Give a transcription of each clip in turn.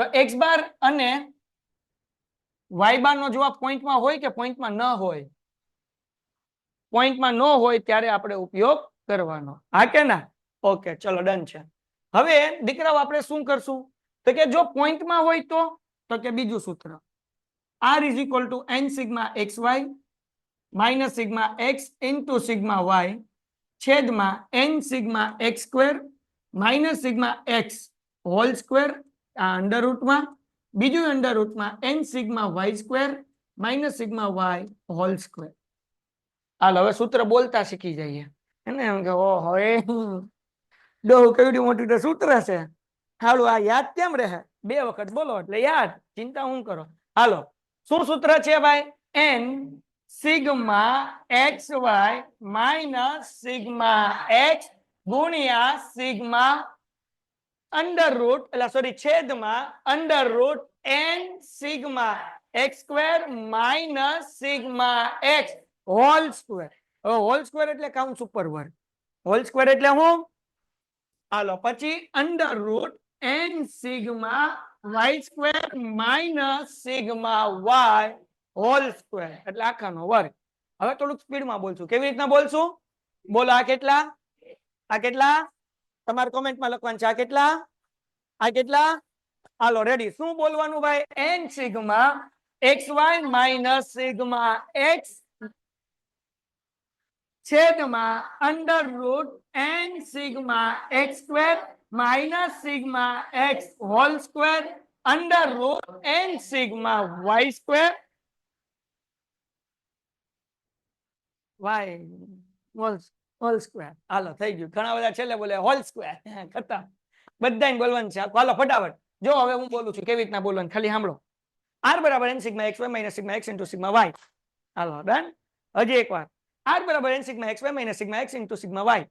તો x બાર અને y બાર નો જવાબ પોઈન્ટમાં હોય કે પોઈન્ટમાં ન હોય? પોઈન્ટમાં ન હોય ત્યારે આપણે ઉપયોગ કરવાનો, હા કે ના? ઓકે, ચલો ડન છે. હવે દીકરાઓ આપણે શું કરશું તો કે જો પોઈન્ટમાં હોય તો કે બીજું સૂત્ર r is equal to n sigma xy minus sigma x into sigma y છેદમાં n sigma x square minus sigma x whole square આ અંડર રૂટમાં, બીજું under રૂટમાં n sigma y square minus sigma y whole square. હાલ હવે સૂત્ર બોલતા શીખી જઈએ એને એમ કે ઓહો એ ડો કેવડી મોટી તો સૂત્ર છે, હાલો આ યાદ કેમ રહે? બે વખત બોલો એટલે યાદ, ચિંતા હું કરો. હાલો શું સૂત્ર છે ભાઈ? n sigma xy minus sigma x ગુણ્યા સિગ્મા અંડર રૂટ એટલે સોરી છેદમાં under root n sigma x square minus sigma x whole square. હવે હોલ સ્ક્વેર એટલે કાઉન્સ ઉપર વર્ગ, હોલ સ્ક્વેર એટલે હું? હાલો પછી under root n sigma y square minus sigma y whole square એટલે આખાનો વર્ગ. હવે થોડુંક સ્પીડમાં બોલશું. કેવી રીતના બોલશું? બોલો આ કેટલા? આ કેટલા? તમારે કોમેન્ટમાં લખવાનું છે. આ કેટલા? આ કેટલા? હાલો રેડી. શું બોલવાનું ભાઈ? n sigma xy minus sigma x છેદમાં under root n sigma x square minus sigma x whole square under root n sigma y square y whole square. હાલો થઈ ગયું. ઘણા બધા છેલ્લે બોલે હોલ સ્ક્વેર, ખતમ. બધાને બોલવાનું છે. હાલો ફટાફટ જો હવે હું બોલું છું કેવી રીતના બોલવાનું ખાલી સાંભળો. r બરાબર n sigma xy minus sigma x into sigma y. હાલો ડન. હજી એકવાર r બરાબર n sigma xy minus sigma x into sigma y.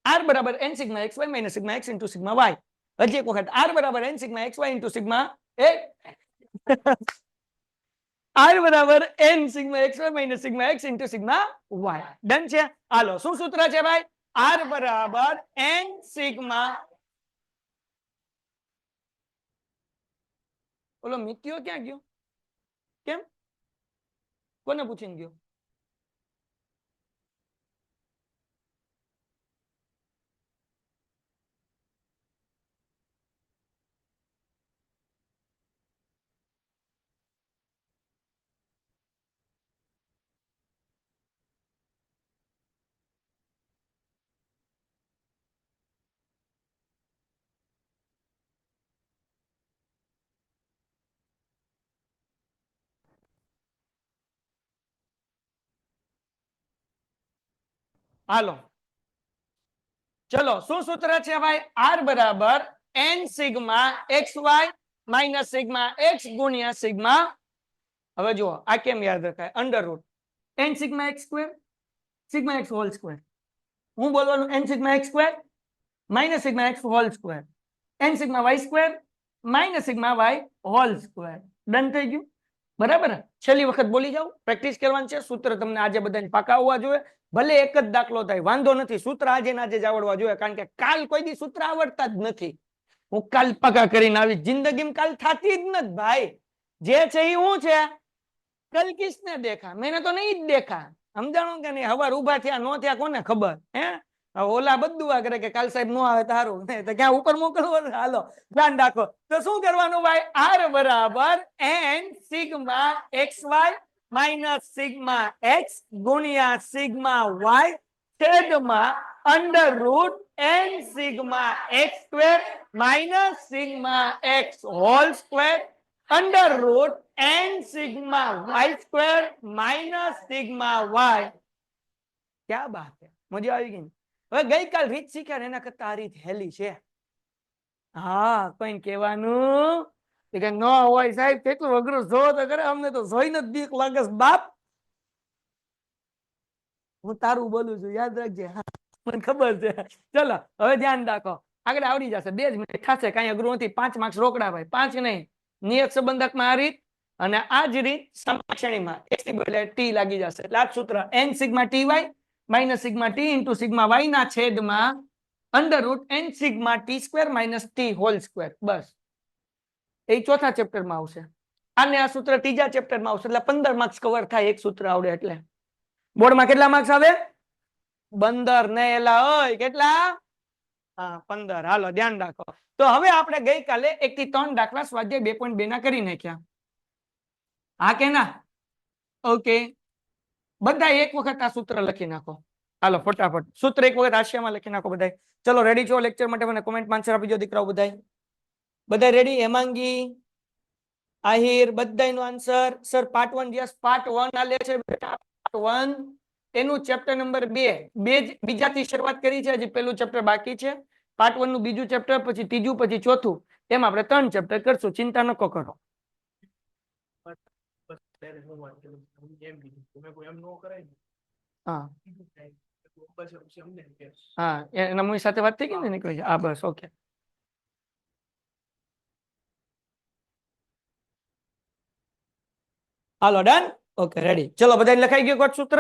r બરાબર n sigma xy minus sigma x into sigma y. હજી એક વખત r બરાબર n sigma xy into sigma r બરાબર n sigma xy minus sigma x into sigma y. Done છે. હાલો શું સૂત્ર છે ભાઈ? r બરાબર n સિગ્મા ઓલો મિત્યો ક્યાં ગયો? કેમ? કોને પૂછીને ગયો? હાલો ચલો શું સૂત્ર છે ભાઈ? r બરાબર n sigma xy minus sigma x ગુણ્યા સિગ્મા. હવે જુઓ આ કેમ યાદ રખાય? Under root n sigma x square sigma x whole square. હું બોલવાનું n sigma x square minus sigma x whole square n sigma y square minus sigma y whole square. Done થઈ ગયું? બરાબર ને? છેલ્લી વખત બોલી જાવ, પ્રેક્ટિસ કરવાની છે. સૂત્ર તમને આજે બધાને પાકા હોવા જોઈએ. ભલે એક જ દાખલો થાય વાંધો નથી, સૂત્ર આજે ને આજે જ આવડવા જોઈએ, કારણ કે કાલ કોઈ દી સૂત્ર આવડતા જ નથી. હું કાલ પાકા કરીને આવી જિંદગીમાં કાલ થતી જ નથી ભાઈ. જે છે એ હું છે? કલ કિસને દેખા, મેને તો નહીં જ દેખા. સમજાણો કે નહીં? હવાર ઉભા થયા નો થયા કોને ખબર? હે ઓલા બધું કરે કે કાલ સાહેબ નો આવે તારું તો ક્યાં ઉપર મોકલવો? હાલો ધ્યાન રાખો. તો શું કરવાનું ભાઈ? r બરાબર n sigma xy minus sigma x ગુણ્યા સિગ્મા y છેદમાં under root n sigma x square minus sigma x whole square under root n sigma y square minus sigma y. ક્યાં બાત છે? મજા આવી ગઈ? હવે ગઈકાલ રીત શીખ્યા ને એના કરતા આ રીત હેલી છે. હા કોઈ કહેવાનું કે ન હોય સાહેબ કેટલું અઘરું જો તો કરે, અમને તો જોઈને જ બીક લાગે બાપ. હું તારું બોલું છું યાદ રાખજે. મને ખબર છે. ચલો હવે ધ્યાન રાખો, આગળ આવડી જશે. 2 જ મિનિટ થશે, કઈ અઘરું નથી. 5 માર્ક્સ રોકડા ભાઈ, 5 નહીં. નિયત સંબંધકમાં આ રીત અને આ જ રીત સમક્ષણીમાં એટલે ટી લાગી જશે. એટલે આ સૂત્ર n sigma ty minus sigma t into sigma y ના છેદમાં under root n sigma t square minus t whole square. બસ એ ચોથા ચેપ્ટરમાં આવશે. અને આ સૂત્ર ત્રીજા ચેપ્ટરમાં આવશે. એટલે 15 માર્ક્સ કવર થાય એક સૂત્ર આવડે એટલે. બોર્ડમાં કેટલા માર્ક્સ આવે? 15 ને એલા ઓય કેટલા? હા 15. હાલો ધ્યાન રાખો. તો હવે આપણે ગઈકાલે 1 થી 3 દાખલા સ્વાધ્યાય 2.2 ના કરી નાખ્યા. હા કે ના? ઓકે. બધા એક વખત આ સૂત્ર લખી નાખો. હાલો ફટાફટ સૂત્ર એક વખત હાસ્યમાં લખી નાખો બધા. ચલો રેડી છો લેક્ચર માટે? મને કોમેન્ટમાં આન્સર આપી દો દીકરાઓ બધા. બધા રેડી? હેમાંગી, આહિર બધાયનો answer. Sir part 1 yes part 1 આલે છે બેટા. પાર્ટ 1 એનું ચેપ્ટર નંબર 2 બીજાથી શરૂઆત કરી છે. હજી પહેલું ચેપ્ટર બાકી છે. પાર્ટ 1 નું બીજું ચેપ્ટર, પછી ત્રીજું, પછી ચોથું, એમ આપણે 3 ચેપ્ટર કરશું. ચિંતા નકો કરો. હા હા એના મુઈ સાથે વાત થઈ ગઈ ને નીકળી જાય. હા બસ ઓકે. હાલો ડન. Okay ready. ચલો બધાને લખાઈ ગયું કોટ સૂત્ર?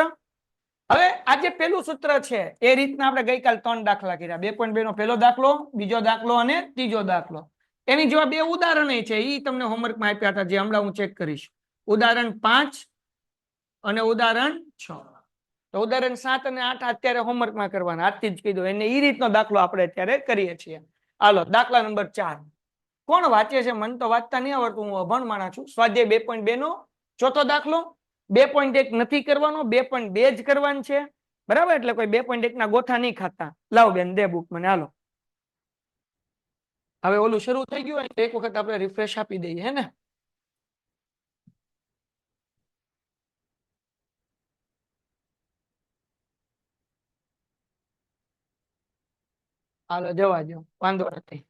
હવે આ જે પેલું સૂત્ર છે એ રીતના આપણે ગઈકાલ 3 દાખલા કર્યા. 2.2 નો પહેલો દાખલો, બીજો દાખલો અને ત્રીજો દાખલો. એની જેવા 2 ઉદાહરણ છે. એ તમને હોમવર્કમાં આપ્યા હતા, જે હમણાં હું ચેક કરીશ. ઉદાહરણ 5 અને ઉદાહરણ 6. તો ઉદાહરણ 7 અને 8 અત્યારે હોમવર્કમાં કરવાના. આજથી જ કીધું. એને એ રીતનો દાખલો આપણે અત્યારે કરીએ છીએ. હાલો દાખલા નંબર 4. કોણ વાંચે છે? મને તો વાંચતા નહીં આવડતું, હું અભણ માણસ છું. સ્વાધ્યાય 2.2 નો ચોથો દાખલો. 2.1 નથી કરવાનો, 2.2 જ કરવાનું છે. બરાબર? એટલે કોઈ 2.1 ના ગોથા નહીં ખાતા. લાવ બેન દે બુક મને. હાલો હવે ઓલું શરૂ થઈ ગયું હોય એક વખત આપણે રિફ્રેશ આપી દઈએ હે ને. હાલો જવા દો, વાંધો નથી.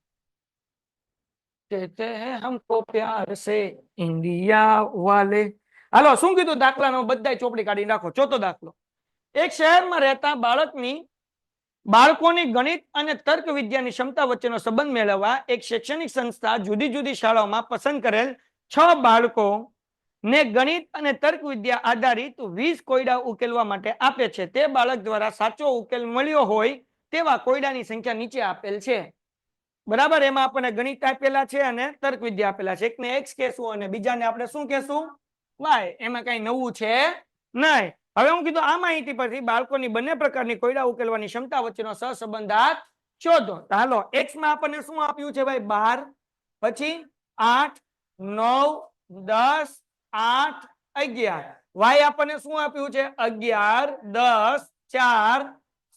कहते हैं हमको प्यार से इंडिया वाले. હાલો શું કીધું દાખલાનો? બધાય ચોપડી કાઢી નાખો. ચોથો દાખલો. એક શહેરમાં રહેતા બાળકોની ગણિત અને તર્ક વિદ્યાની ક્ષમતા વચ્ચેનો સંબંધ મેળવવા એક શૈક્ષણિક સંસ્થા જુદી જુદી શાળાઓમાં પસંદ કરેલ 6 બાળકો ને ગણિત અને તર્ક વિદ્યા આધારિત 20 કોયડા ઉકેલવા માટે આપે છે. તે બાળક દ્વારા સાચો ઉકેલ મળ્યો હોય તેવા કોયડાની સંખ્યા નીચે આપેલ છે. બરાબર? એમાં આપણને ગણિત આપેલા છે અને તર્ક વિદ્યા આપેલા છે. એકને x કહેશું અને બીજાને આપણે શું કહેશું? y. એમાં કઈ નવું છે નહીં. હવે હું કીધું આ માહિતી પરથી બાળકોની બંને પ્રકારની કોયડા ઉકેલવાની ક્ષમતા વચ્ચેનો સહસંબંધાત શોધો. હાલો x માં આપણને શું આપ્યું છે ભાઈ? 12, પછી 8, 9, 10, 8, 11. y આપણને શું આપ્યું છે? 11, 10, 4,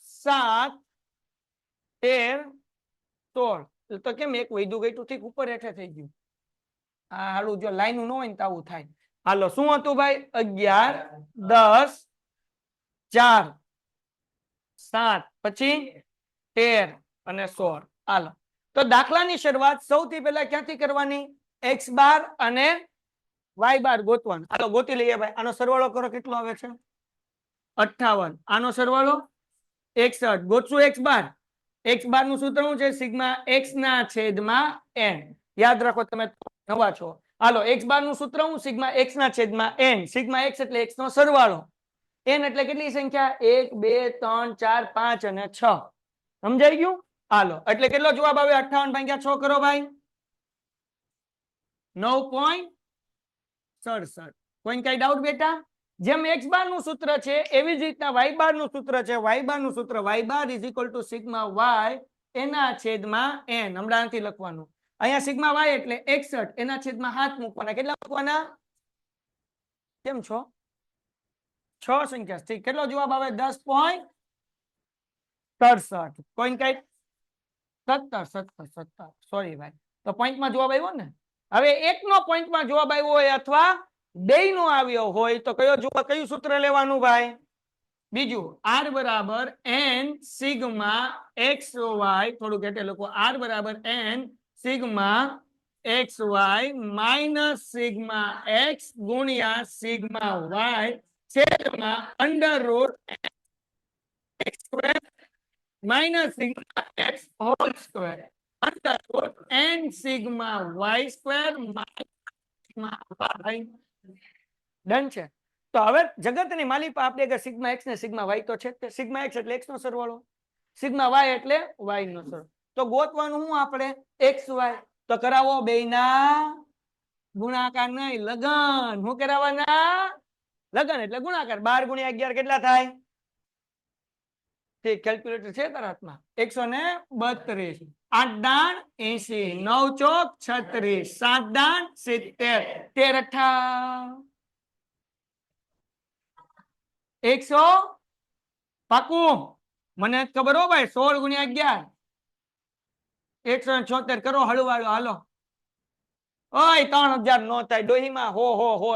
7, 13, 16. તો કેમ એક વૈધું ગયું ઠીક ઉપર હેઠે થઈ ગયું? આ હાલું જો લાઈન ન હોય ને તો આવું થાય. હાલો શું હતું ભાઈ? 11, 10, 4, 7, પછી 13 અને 16. હાલો તો દાખલાની શરૂઆત સૌથી પહેલા ક્યાંથી કરવાની? x બાર અને y બાર ગોતવાનું. હાલો ગોતી લઈએ ભાઈ. આનો સરવાળો કરો કેટલો આવે છે? 58. આનો સરવાળો 61. ગોતશું x બાર. x બાર નું સૂત્ર શું છે? સિગ્મા x ના છેદમાં n. યાદ રાખો, તમે નવા છો. હાલો x બાર નું સૂત્ર શું? સિગ્મા x ના છેદમાં n. સિગ્મા x એટલે x નો સરવાળો. n એટલે કેટલી સંખ્યા? 1, 2, 3, 4, 5 અને 6. સમજાઈ ગયું? હાલો એટલે કેટલો જવાબ આવે? 58 ભાગ્યા 6 કરો ભાઈ. 9.67. કોઈ કઈ ડાઉટ બેટા? જેમ x બાર નું સૂત્ર છે એવી જ રીતના y બાર નું સૂત્ર છે. y બાર નું સૂત્ર y bar is equal to sigma y એના છેદમાં n. હમણાં નથી લખવાનું. અહીંયા સિગ્મા y એટલે 61 એના છેદમાં 7 મૂકવાના. કેટલા મૂકવાના? કેમ છો? 6 સંખ્યા. ઠીક. કેટલો જવાબ આવે? 10.67. કોઈ કઈ 17 સોરી ભાઈ. તો પોઈન્ટમાં જવાબ આવ્યો ને? હવે એકનો પોઈન્ટમાં જવાબ આવ્યો હોય અથવા બે નો આવ્યો હોય તો કયું સૂત્ર લેવાનું ભાઈ? બીજું. r બરાબર n સિગ્મા xy. થોડું ઘેટે લખો. r બરાબર n sigma xy minus sigma x ગુણ્યા સિગ્મા y છેદમાં under route x square minus sigma x whole square under root n sigma y square minus done છે. તો હવે જગતની માલિપા આપણે કે સિગ્મા x ને સિગ્મા y તો છે. સિગ્મા x એટલે x નો સરવાળો, સિગ્મા y એટલે y નો સરવાળો. તો ગોતવાનું હું આપણે? xy. તો કરાવો બેયના ગુણાકાર નહીં, લગન. શું કરાવવાના? લગન એટલે ગુણાકાર. 12 ગુણ્યા 11 કેટલા થાય? કેલ્ક્યુલેટર છે તારા હાથમાં? 132. 8 દાણ 80, 9 ચોક 36, 7 દાણ 70, 13 અઠા 100. પાકું? મને ખબર હો ભાઈ. 16 ગુણ્યા 11 176 કરો હળવાળો. હાલો ઓય 3000 નો થાય ડોહીમાં. હો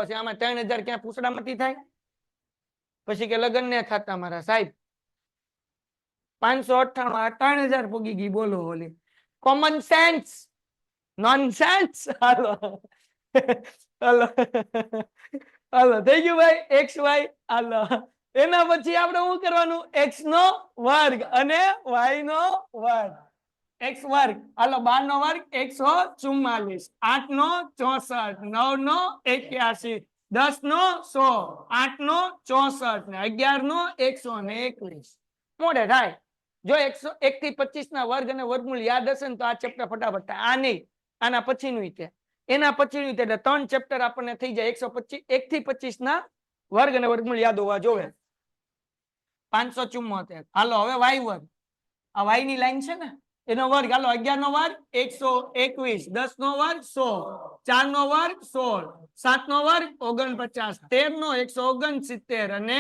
છે આમાં. 3000 ક્યાં પૂછડામાંથી થાય? પછી કે લગન ને ખાતા મારા સાહેબ. 598 3000 પોગી ગઈ. બોલો ઓલી કોમન સેન્સ નોનસેન્સ. હાલો હાલો હાલો થઈ ગયું ભાઈ. X Y. હાલો એના પછી આપણે શું કરવાનું? એક્સ નો વર્ગ અને વાય નો વર્ગ. એક્સ વર્ગ. હાલો 12 નો વર્ગ 144, 8 નો 64, 9 નો 81, 10 નો 100, 8 નો 64 ને 11 નો 121. મોઢે થાય. જો 101 થી 25 ના વર્ગ અને વર્ગમૂળ યાદ હશે ને તો આ ચેપ્ટર ફટાફટ થાય. આ નહીં, આના પછીનું તે, એના પછીનું એટલે 3 ચેપ્ટર આપણને થઈ જાય. 125 1 થી 25 ના વર્ગ અને વર્ગમૂળ યાદ હોવા જોવે. 574. હાલો હવે વાય વર્ગ. આ વાય ની લાઈન છે ને એનો વર્ગ. હાલો 11 નો વર્ગ 121, 10 નો વર્ગ 100, 4 નો વર્ગ 16, 7 નો વર્ગ 49, 13 નો 169 અને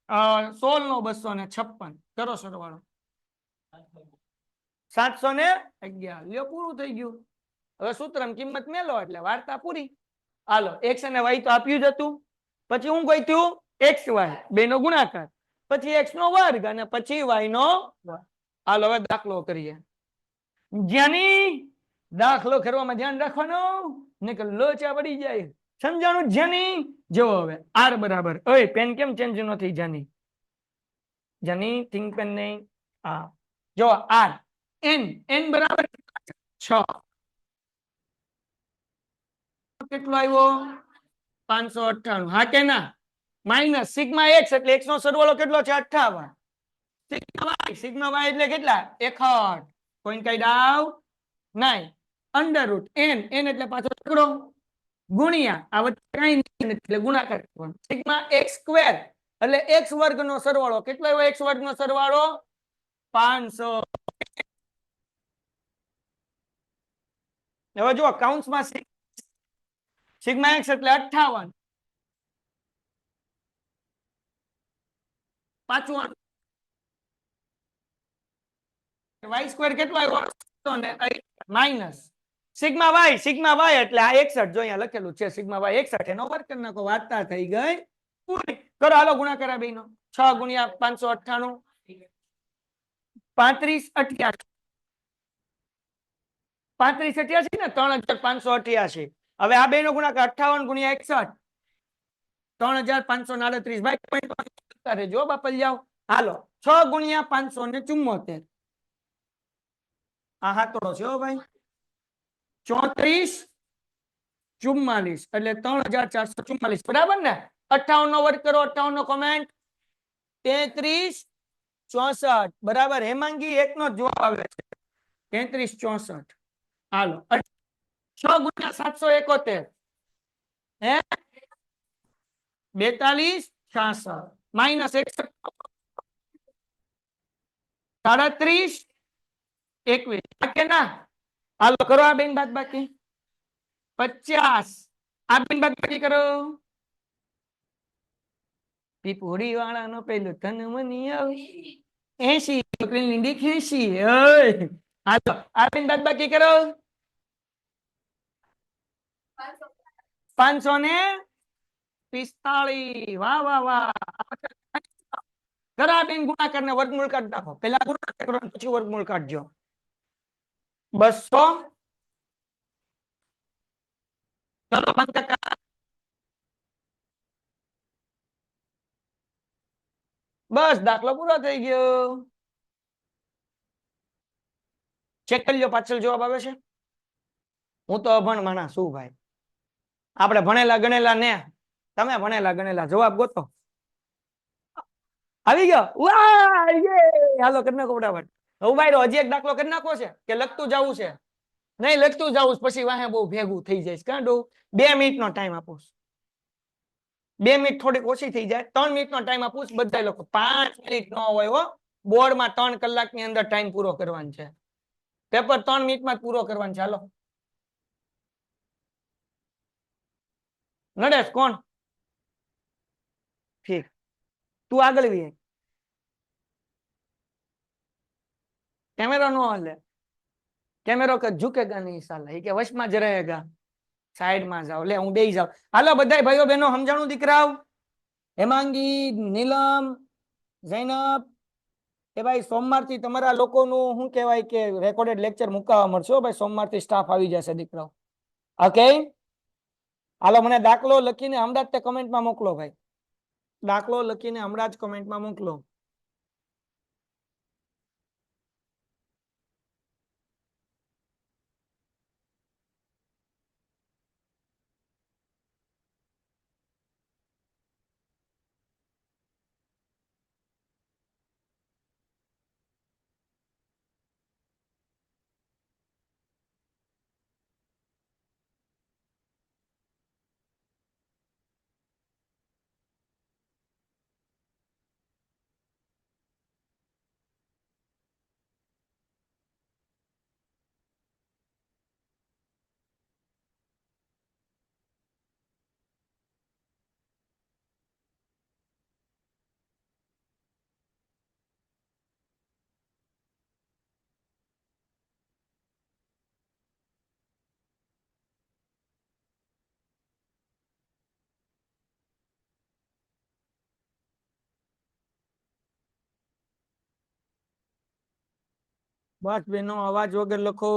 16 નો 256. કરો સરવાળો. 711. લ્યો પૂરું થઈ ગયું. હવે સૂત્રમાં કિંમત મેલો એટલે વાર્તા પૂરી. હાલો એક્સ અને વાય તો આપ્યું જ હતું. પછી હું ગોત્યું એક્સ વાય બે નો ગુણાકાર, પછી એક્સ નો વર્ગ અને પછી વાય નો વર્ગ. હાલો હવે દાખલો કરીએ. જ્ઞાની દાખલો કરવામાં ધ્યાન રાખવાનું ને કે લોચા પડી જાય. સમજાણું જ્ઞાની? જો હવે આર બરાબર. ઓય પેન કેમ ચેન્જ ન થઈ જાની? જાની થિંક પેન નહીં. હા જો આર n બરાબર 6. કેટલો આવ્યો? 598. હા કે ના? માઇનસ સિગ્મા એક્સ એટલે એક્સ નો સરવાળો કેટલો છે? 58. સિગ્મા વાય એટલે કેટલા? 61. કોઈ કઈ ડાઉટ નહીં. અંડર રૂટ n એટલે પાછો છકડો ગુણ્યા આ વચ્ચે કઈ નહીં એટલે ગુણાકાર કરવાનો. સિગ્મા x સ્ક્વેર એટલે x વર્ગ નો સરવાળો કેટલો આવ્યો? x વર્ગ નો સરવાળો 500. હવે જો કાઉન્સમાં સિગ્મા x એટલે 58. પાછું y સ્ક્વેર કેટલો આવ્યો? માઇનસ સિગ્મા વાય એટલે આ 61. જો અહીંયા લખેલું છે સિગ્મા વાય 61. એનો વર્ગ કરી નાખો. વાર્તા થઈ ગઈ. કરો હાલો ગુણાકાર આ બેનો. 6 ગુણ્યા 598 35 88. 35 88 ને 3588. હવે આ બે નો ગુણાકાર 58 ગુણ્યા 61 3539. ભાઈ જો બાપલ જાઓ. હાલો 6 ગુણ્યા 574. આ હાથોડો છે ભાઈ. 34 44 એટલે 3444. બરાબર ને? 58 નો વર્ગ કરો. 58 નો કોમેન્ટ 33 64. બરાબર. હેમાંગી 1 નો જવાબ આવે છે 33 64. હાલો 6 ગુણ્યા 771 હે 42 66 માઇનસ 61 37 21. કે ના? હાલો કરો આ બેન બાદ બાકી 50. આ બેન બાદ બાકી કરો. પીપોડી વાળા નો પેલું તન મની આવે 80 છોકરીની દીખેસી. હાલો આ બેન બાદ બાકી કરો. 545. વાહ વાહ વાહ. કરા બેન ગુણાકાર ને વર્ગમૂળ કાઢી નાખો. પેલા ગુણાકાર કરો પછી વર્ગમૂળ કાઢજો. 200. ચલો બસ દાખલો પૂરો થઈ ગયો. ચેક કરી લો પાછળ જવાબ આવે છે. હું તો અભણ માણસ છું ભાઈ. આપણે ભણેલા ગણેલા ને તમે ભણેલા ગણેલા જવાબ ગોતો. આવી ગયો. વાહ યે. હાલો કરી નાખો ફટાફટ. હવે ભાઈ હજી એક દાખલો કરી નાખો છે કે લખતું જવું છે? નહીં લખતું જાઉં પછી વાહે બહુ ભેગું થઈ જાય કાં ડો 2 મિનિટનો ટાઈમ આપું 2 મિનિટ થોડીક ઓછી થઈ જાય 3 મિનિટનો ટાઈમ આપું બધા લોકો 5 મિનિટ ન હોય હો બોર્ડમાં 3 કલાકની અંદર ટાઈમ પૂરો કરવાનો છે પેપર 3 મિનિટમાં પૂરો કરવાનો છે હાલો નડેશ કોણ ઠીક તું આગળ વી कैमरा नो हले कैमरा का झुकेगा नहीं साला ये के वश में ज रहेगा साइड में जाओ ले हूँ बेही जाओ हालो बधाई भाईओ बहनों समझाणु दीकराओ हेमांगी नीलम जैनब ए भाई सोमवार थी तमारा लोकोनु हूँ कहेवाय के रेकॉर्डेड लेक्चर मुकावा मळशे भाई सोमवार थी स्टाफ आवी जशे दीकराओ ओके हालो मने दाखलो लखीने हमदाज ते कमेंट में मोकलो भाई दाखलो लखीने हमदाज कमेंट में मोकलो बस बहनों अवाज वगर लखो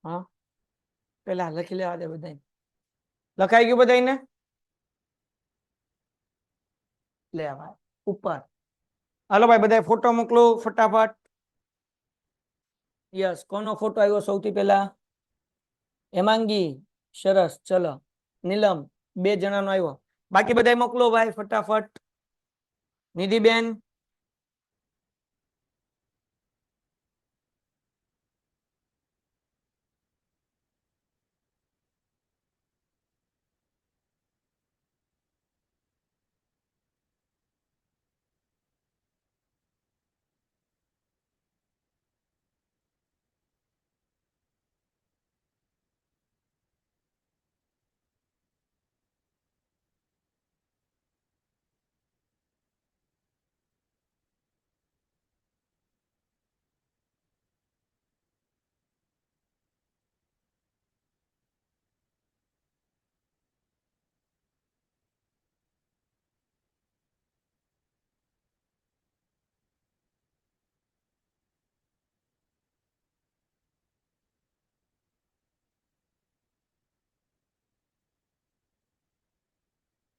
हाँ पेला लखी लेवा दे बधाई लखाई गયું બધાઈને ले भाई ऊपर हालो भाई बधाई फोटो मोकलो फटाफट यस कोनो फोटो आव्यो સૌથી પહેલા हेमांगी सरस चलो नीलम 2 જણાનો આવ્યો બાકી બધાય મોકલો ભાઈ ફટાફટ નિધિબેન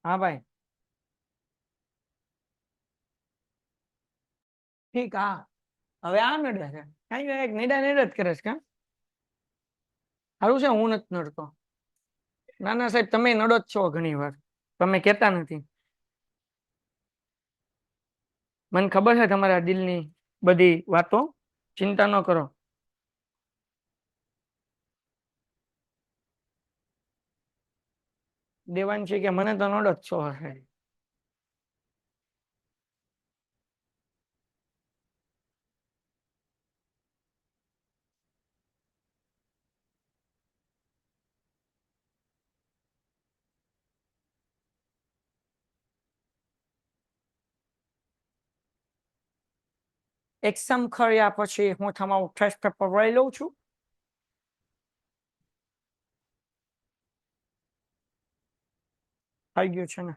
हाँ भाई ठीक हाँ હવે આ નડે છે કઈ એક નિડા નિડા જ કરે છે કા સારું છે હું નથી નડતો ના ના સાહેબ તમે નડો જ છો ઘણી વાર તમે કહેતા નથી મને ખબર છે તમારા દિલની બધી વાતો ચિંતા ન કરો દેવાંશી કે મને તો નડો જ છો હશે એક્ઝામ કર્યા પછી હું તમારું ટેસ્ટ પેપર લઈ લઉં છું થઈ ગયું છે ને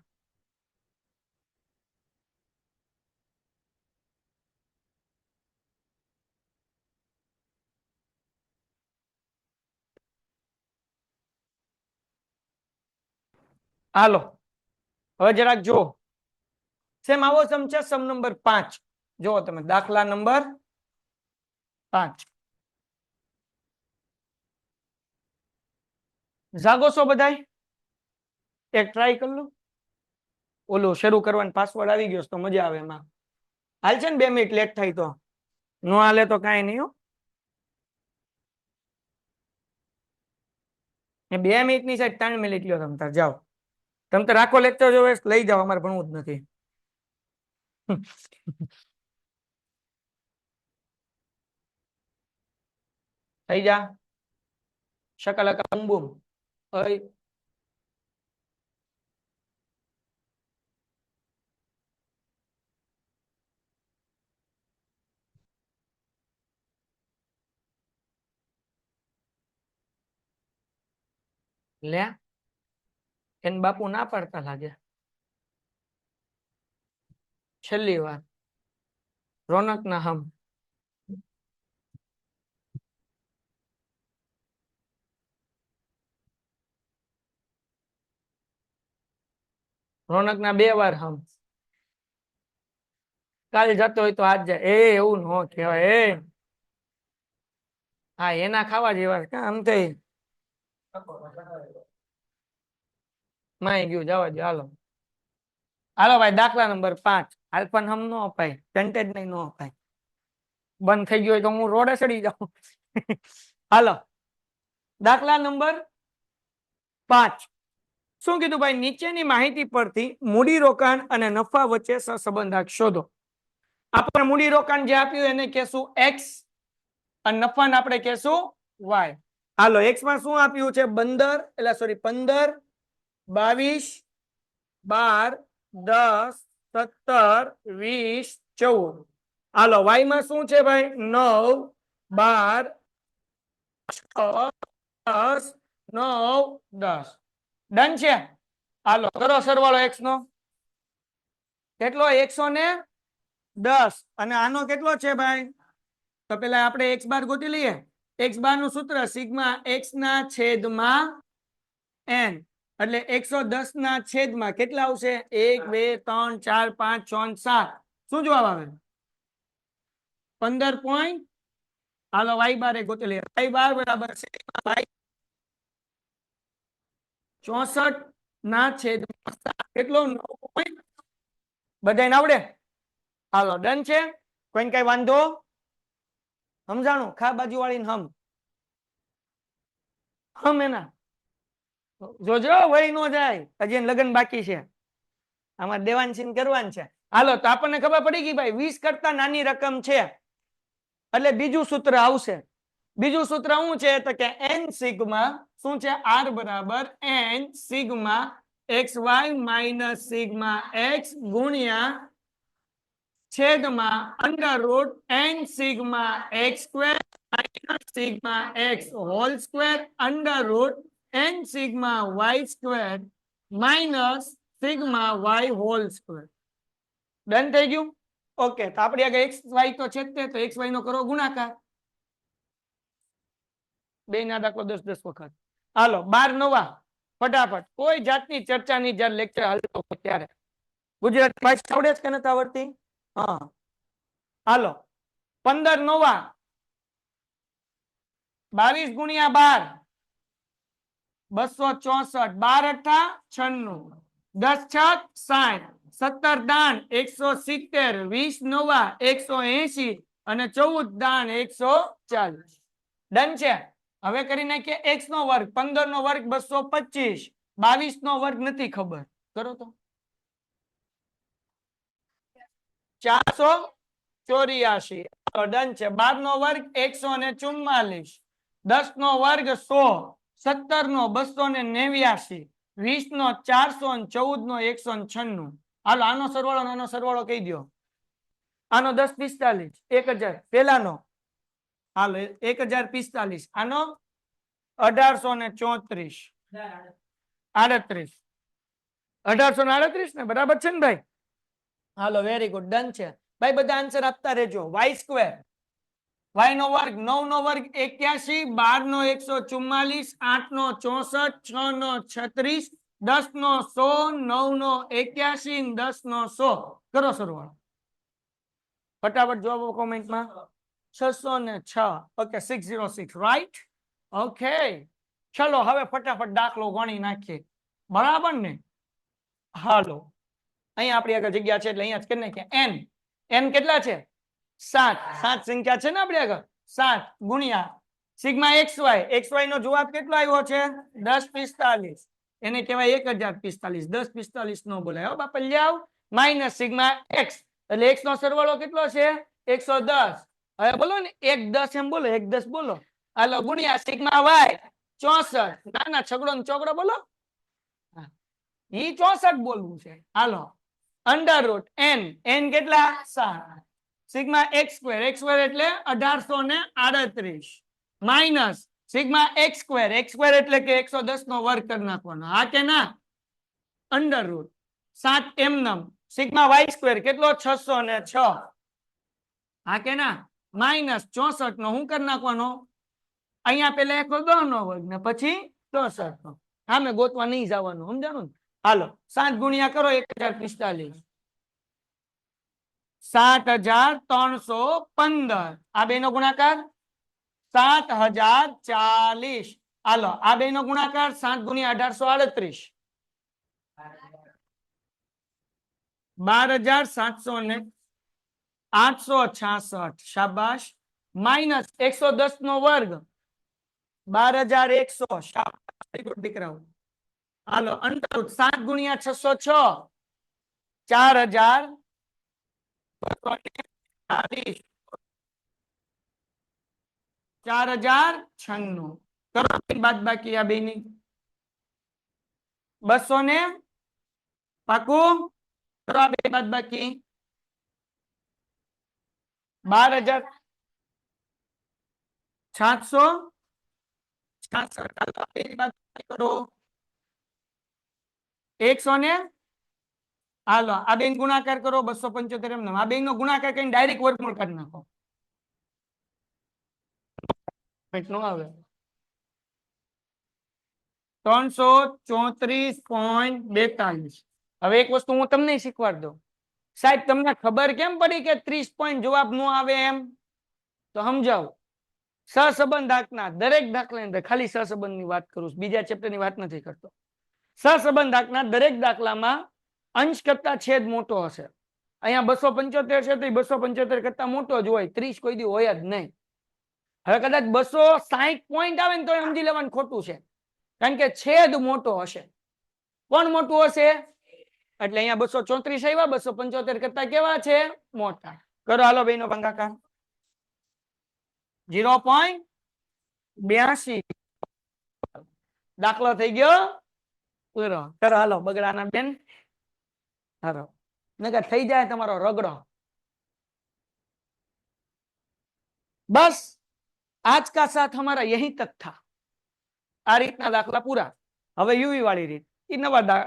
હાલો હવે જરાક જો સેમ આવો સમ છે સમ નંબર 5 જો તમે દાખલા નંબર 5 જાગો છો બધાય એક ટ્રાય કરી લો ઓલું શરૂ કરવાનો પાસવર્ડ આવી ગયો તો મજા આવે એમાં હાલ છે ને 2 મિનિટ લેટ થાય તો નો હાલે તો કાંઈ નહીં હો 2 મિનિટ ની સાઈડ 3 મિનિટ લ્યો તમ તાર જાઓ તમ તો રાખો લેક્ચર જો લઈ જાઓ અમારે ભણવું જ નથી થઈ જા શકલકા બૂમ બૂમ ઓય લે એન બાપુ ના પાડતા લાગે છેલ્લી વાર રોનક ના હમ રોનક ના 2 વાર હમ કાલે જતો હોય તો આજ જાય એવું ન કહેવાય હા એના ખાવા જેવા કે આમ થઈ માય ગયું જવા દો હાલો હાલો ભાઈ દાખલા નંબર 5 આલ્ફન હમ નો અપાય સેન્ટેજ નહીં નો અપાય બંધ થઈ ગયો હોય તો હું રોડે ચડી જાઉં હાલો દાખલા નંબર 5 શું કીધું ભાઈ નીચેની માહિતી પરથી મૂડીરોકાણ અને નફા વચ્ચે સહસંબંધ શોધો આપણે મૂડીરોકાણ જે આપ્યું એને કહેશું x અને નફાને આપણે કહેશું y હાલો x માં શું આપ્યું છે 15 એટલે સોરી 15 22 12 10 17 20 14 હાલો y માં શું છે ભાઈ 9 12 10 9 10 ડન છે હાલો કરો સરવાળો x નો કેટલો 110 અને આનો કેટલો છે ભાઈ તો પેલા આપણે x બાર ગોતી લઈએ x બાર નું સૂત્ર સિગ્મા x ના છેદમાં n એટલે 110 ના છેદમાં કેટલા આવશે 1 2 3 4 5 6 7 શું જવાબ આવે 15 પોઈન્ટ હાલો y બાર એ ગોતી લઈએ y બાર બરાબર છે y 64 ના છેદમાં 7 કેટલો 9 પોઈન્ટ બધાને આવડે હાલો ડન છે કોઈને કઈ વાંધો સમજાણું ખા બાજુ વાળીને હમ એના જોજો વહી નો જાય હજી લગ્ન બાકી છે આમાં દેવાંશીન કરવાનું છે હાલો તો આપણને ખબર પડી ગઈ ભાઈ 20 કરતા નાની રકમ છે એટલે બીજું સૂત્ર આવશે બીજું સૂત્ર શું છે તો કે n સિગ્મા શું છે r બરાબર n sigma xy minus sigma x ગુણ્યા છેદમાં under root n sigma x square minus sigma x whole square under root n sigma y square minus sigma y whole square done થઈ ગયું okay તો આપણે આગળ x y તો છે તો x y નો કરો ગુણાકાર બે ના દાખલો 10 10 વખત હાલો 12 નવા ફટાફટ કોઈ જાતની ચર્ચાની જ્યારે લેક્ચર હાલતો હોય ત્યારે ગુજરાત ભાષા આવડે છે કે નથી આવડતી હા હાલો 15 નવા 22 ગુણ્યા 12 264 12 અઠા 96 10 છક 60 17 દાન 170 20 નવા 180 અને 14 દાન 140 ડન છે હવે કરી નાખીએ x નો વર્ગ 15 નો વર્ગ 225 22 નો વર્ગ નથી ખબર કરો તો 484 ડન છે 12 નો વર્ગ 144 10 નો વર્ગ 100 17 નો 289 20 નો 400 અને 14 નો 196 હાલો આનો સરવાળો કહી દો આનો 10 45 1000 પેલાનો હાલો 1045 આનો 1834 38 1838 ને બરાબર છે ને ભાઈ હાલો વેરી ગુડ ડન છે ભાઈ બધા આન્સર આપતા રહેજો y સ્ક્વેર y નો વર્ગ 9 નો વર્ગ 81 12 નો 144 8 નો 64 6 નો 36 10 નો 100, 9 નો 81, 10 નો 100 કરો સરવાળો ફટાફટ જવાબો કોમેન્ટમાં 606 ઓકે 606 રાઈટ ઓકે ચલો હવે ફટાફટ દાખલો ગણી નાખીએ બરાબર ને હાલો અહીંયા આપણી આગળ જગ્યા છે એટલે અહીંયા જ કરી નાખીએ n કેટલા છે 7 સંખ્યા છે ને આપણી આગળ 7 ગુણ્યા સિગ્મા xy નો જવાબ કેટલો આવ્યો છે 1045 એને કહેવાય 1045 1045 નો બોલાય હો બાપા લ્યાવ માઈનસ સિગ્મા x એટલે x નો સરવાળો કેટલો છે 110 હવે બોલો ને 110 એમ બોલો 110 બોલો હાલો ગુણ્યા સિગ્મા y 64 ના છગડો ને ચોગડો બોલો ઈ 64 બોલવું છે હાલો અંડર રૂટ n કેટલા 7 સિગ્મા x સ્ક્વેર એટલે 1838 માઇનસ સિગ્મા x સ્ક્વેર એટલે કે 110 નો વર્ગ કરી નાખવાનો હા કે ના અંડર રૂટ 7 એમનમ સિગ્મા y સ્ક્વેર કેટલો 606 હા કે ના માઇનસ 64 નો હું કરી નાખવાનો અહીંયા પેલા 110 નો વર્ગ ને પછી 64 નો આમે ગોતવા નહીં જવાનું સમજાણું ને હાલો 7 ગુણ્યા કરો 1045 7315 આ બે નો ગુણાકાર 7040 હાલો આ બે નો ગુણાકાર 7 ગુણ્યા 1838 12766 શાબાશ માઇનસ 110 નો વર્ગ 12100 શાબાશ દીકરાઓ હાલો અંતર 7 ગુણ્યા 606 4000 4096 કરો બાદ બાકી આ બેની 200 ને પાકું કરો આ બે બાદ બાકી 12766 કરો 100 ને હાલો આ બેન ગુણાકાર કરો 275 એમ આ બેન નો ગુણાકાર કરીને ડાયરેક્ટ વર્ગમૂળ કાઢી નાખો નો આવે 334.42 હવે એક વસ્તુ હું તમને શીખવાડ દઉં સાહેબ તમને ખબર કેમ પડી કે 30 પોઈન્ટ જવાબ નો આવે એમ તો સમજાવો સહસંબંધાંકના દરેક દાખલા અંદર ખાલી સહસંબંધની વાત કરું બીજા ચેપ્ટરની વાત નથી કરતો સહસંબંધાંકના દરેક દાખલામાં અંશ કરતા છેદ મોટો હશે અહીંયા 275 છે તો 275 કરતા મોટો જ હોય 30 કોઈ દી હોય જ નહીં હવે કદાચ 260 પોઈન્ટ આવે ને તો સમજી લેવાનું ખોટું છે કારણ કે છેદ મોટો હશે કોણ મોટું હશે એટલે અહીંયા 234 આવ્યા 275 કરતા કેવા છે મોટા કરો હાલો બેનો ભાગાકાર 0.82 દાખલો થઈ ગયો પૂરો કરો હાલો બગડાના બેન હાલો નકર થઈ જાય તમારો રગડો बस आज का साथ हमारा यही तक था आ रीतना दाखला पूरा हवे यूवी वाली रीत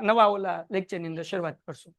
नवा ओला लेक्चर ની અંદર શરૂઆત કરશું